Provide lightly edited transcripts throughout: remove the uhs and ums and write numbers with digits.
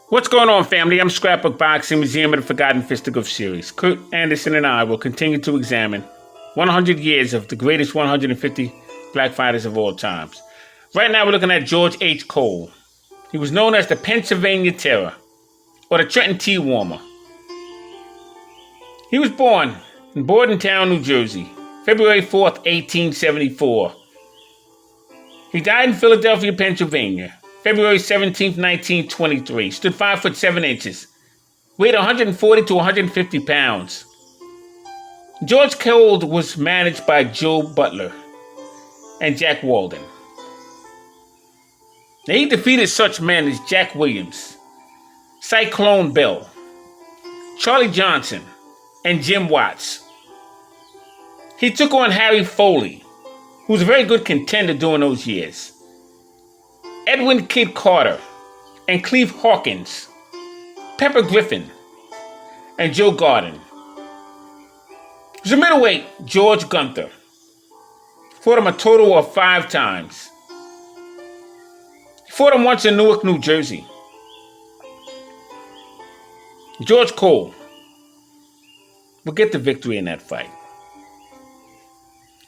What's going on, family? I'm Scrapbook Boxing Museum of the Forgotten Fisticuffs series. Kurt Anderson and I will continue to examine 100 years of the greatest 150 black fighters of all times. Right now, we're looking at George H. Cole. He was known as the Pennsylvania Terror, or the Trenton Tea Warmer. He was born in Bordentown, New Jersey, February 4th, 1874. He died in Philadelphia, Pennsylvania, February 17, 1923. Stood 5 foot 7 inches. Weighed 140 to 150 pounds. George Cole was managed by Joe Butler and Jack Walden. Now, he defeated such men as Jack Williams, Cyclone Bill, Charlie Johnson, and Jim Watts. He took on Harry Foley, who was a very good contender during those years, Edwin Kid Carter, and Cleve Hawkins, Pepper Griffin, and Joe Garden. It was a middleweight, George Gunther. Fought him a total of 5 times. He fought him once in Newark, New Jersey. George Cole will get the victory in that fight.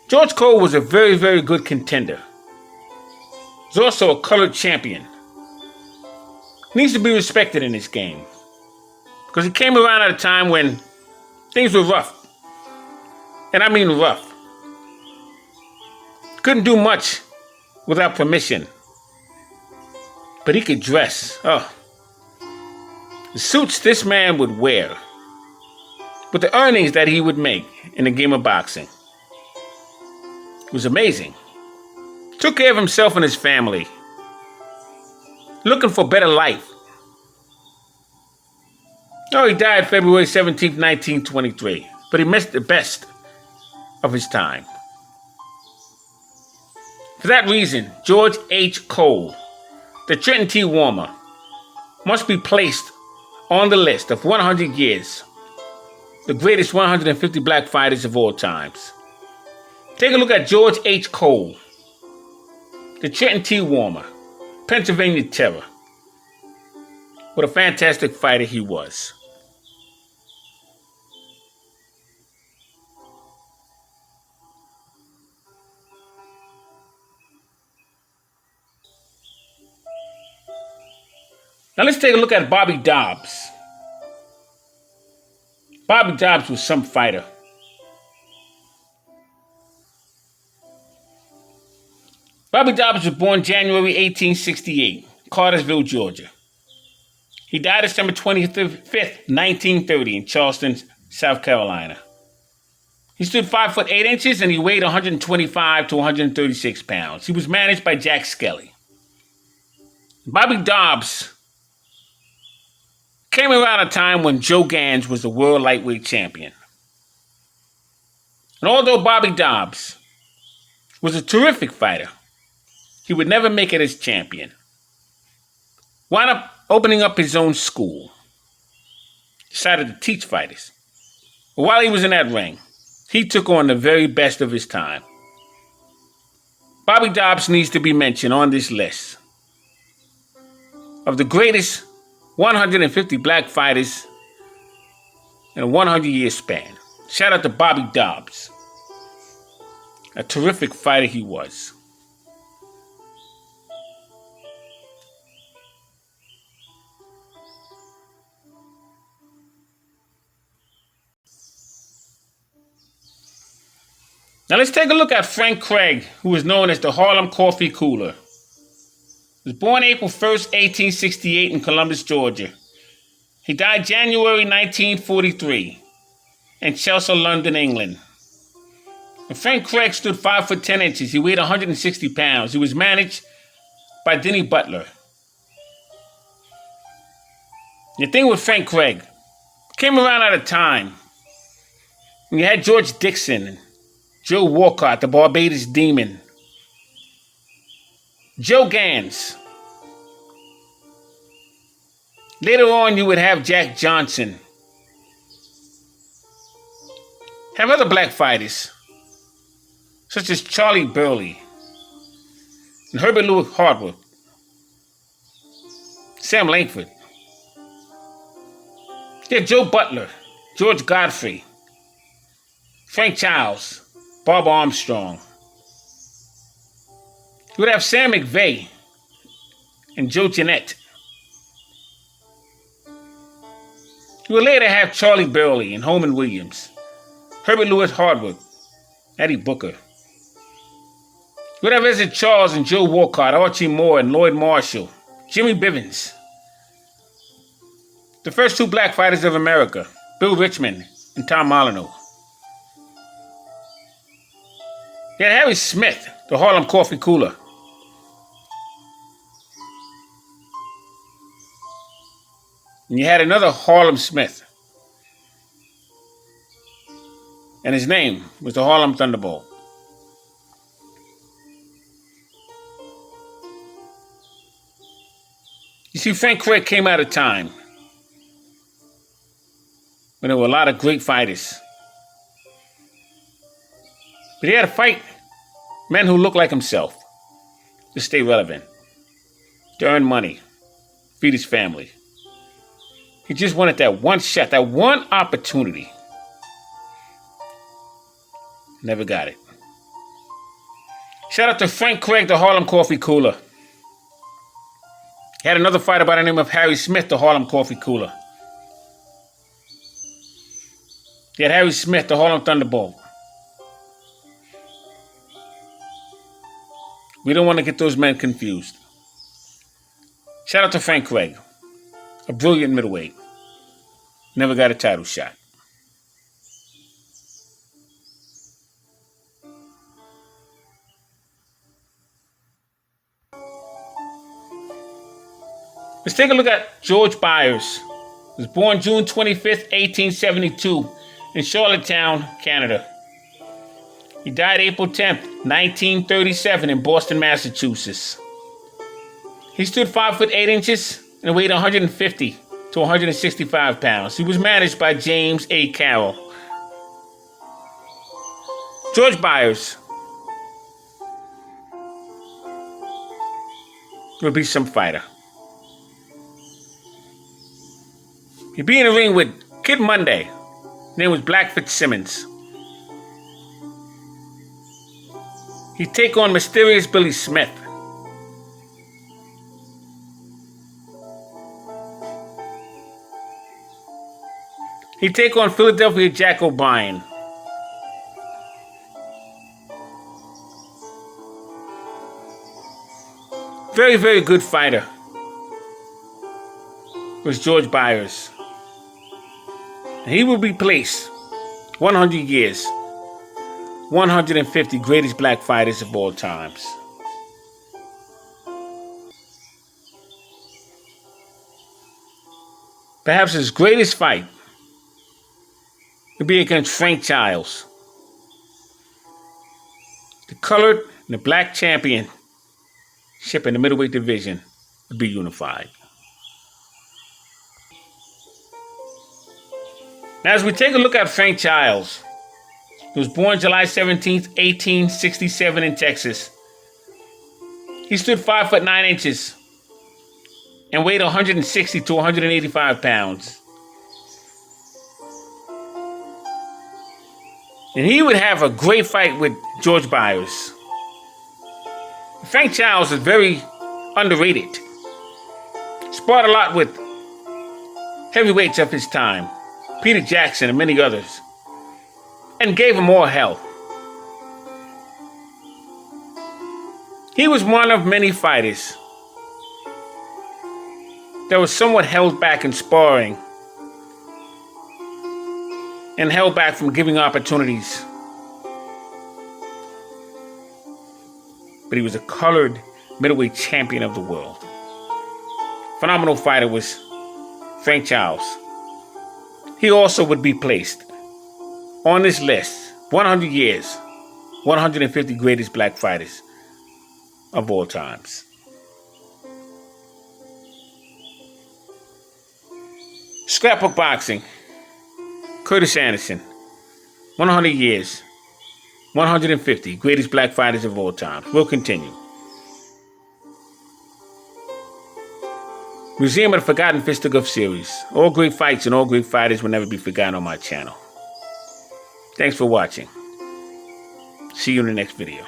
George Cole was a very, very good contender. He was also a colored champion. He needs to be respected in this game because he came around at a time when things were rough. And I mean rough. Couldn't do much without permission. But he could dress. Oh. The suits this man would wear, with the earnings that he would make in the game of boxing. It was amazing. Took care of himself and his family. Looking for better life. Oh, he died February 17, 1923. But he missed the best of his time. For that reason, George H. Cole, the Trenton Tea Warmer, must be placed on the list of 100 years, the greatest 150 black fighters of all times. Take a look at George H. Cole, the Trenton Tea Warmer, Pennsylvania Terror. What a fantastic fighter he was. Now let's take a look at Bobby Dobbs. Bobby Dobbs was some fighter. Bobby Dobbs was born January 1868, Cartersville, Georgia. He died December 25th, 1930 in Charleston, South Carolina. He stood 5 foot 8 inches and he weighed 125 to 136 pounds. He was managed by Jack Skelly. Bobby Dobbs came around a time when Joe Gans was the world lightweight champion. And although Bobby Dobbs was a terrific fighter, he would never make it as champion. Wound up opening up his own school. Decided to teach fighters. But while he was in that ring, he took on the very best of his time. Bobby Dobbs needs to be mentioned on this list of the greatest 150 black fighters in a 100-year span. Shout out to Bobby Dobbs. A terrific fighter he was. Now let's take a look at Frank Craig, who was known as the Harlem Coffee Cooler. He was born April 1st, 1868 in Columbus, Georgia. He died January 1943 in Chelsea, London, England. And Frank Craig stood 5 foot 10 inches. He weighed 160 pounds. He was managed by Denny Butler. The thing with Frank Craig, came around at a time when you had George Dixon and Joe Walcott, the Barbados Demon, Joe Gans. Later on, you would have Jack Johnson. Have other black fighters, such as Charlie Burley and Herbert Lewis Hartwood, Sam Langford, You had Joe Butler, George Godfrey, Frank Childs, Bob Armstrong. You would have Sam McVeigh and Joe Jeanette. You would later have Charlie Burley and Holman Williams, Herbert Lewis Hardwood, Eddie Booker. You would have Ezra Charles and Joe Walcott, Archie Moore and Lloyd Marshall, Jimmy Bivens. The first two black fighters of America, Bill Richmond and Tom Molyneux. You had Harry Smith, the Harlem Coffee Cooler. And you had another Harlem Smith. And his name was the Harlem Thunderbolt. You see, Frank Craig came out of time when there were a lot of great fighters. But he had to fight men who looked like himself to stay relevant, to earn money, feed his family. He just wanted that one shot, that one opportunity. Never got it. Shout out to Frank Craig, the Harlem Coffee Cooler. He had another fighter by the name of Harry Smith, the Harlem Coffee Cooler. He had Harry Smith, the Harlem Thunderbolt. We don't want to get those men confused. Shout out to Frank Craig, a brilliant middleweight. Never got a title shot. Let's take a look at George Byers. He was born June 25th, 1872 in Charlottetown, Canada. He died April 10th, 1937 in Boston, Massachusetts. He stood 5 foot 8 inches and weighed 150 to 165 pounds. He was managed by James A. Carroll. George Byers would be some fighter. He'd be in the ring with Kid Monday. His name was Black Fitzsimmons. He'd take on Mysterious Billy Smith. He'd take on Philadelphia Jack O'Brien. Very, very good fighter was George Byers. He will be placed 100 years, 150 greatest black fighters of all times. Perhaps his greatest fight would be against Frank Childs. The colored and the black championship in the middleweight division would be unified. Now, as we take a look at Frank Childs, he was born July 17th, 1867 in Texas. He stood 5 foot 9 inches and weighed 160 to 185 pounds. And he would have a great fight with George Byers. Frank Childs is very underrated. Sparred a lot with heavyweights of his time, Peter Jackson and many others, and gave him all hell. He was one of many fighters that was somewhat held back in sparring and held back from giving opportunities. But he was a colored middleweight champion of the world. Phenomenal fighter was Frank Childs. He also would be placed on this list, 100 years, 150 greatest black fighters of all times. Scrapbook Boxing, Curtis Anderson, 100 years, 150 greatest black fighters of all time. We'll continue. Museum of the Forgotten Fisticuffs series. All great fights and all great fighters will never be forgotten on my channel. Thanks for watching. See you in the next video.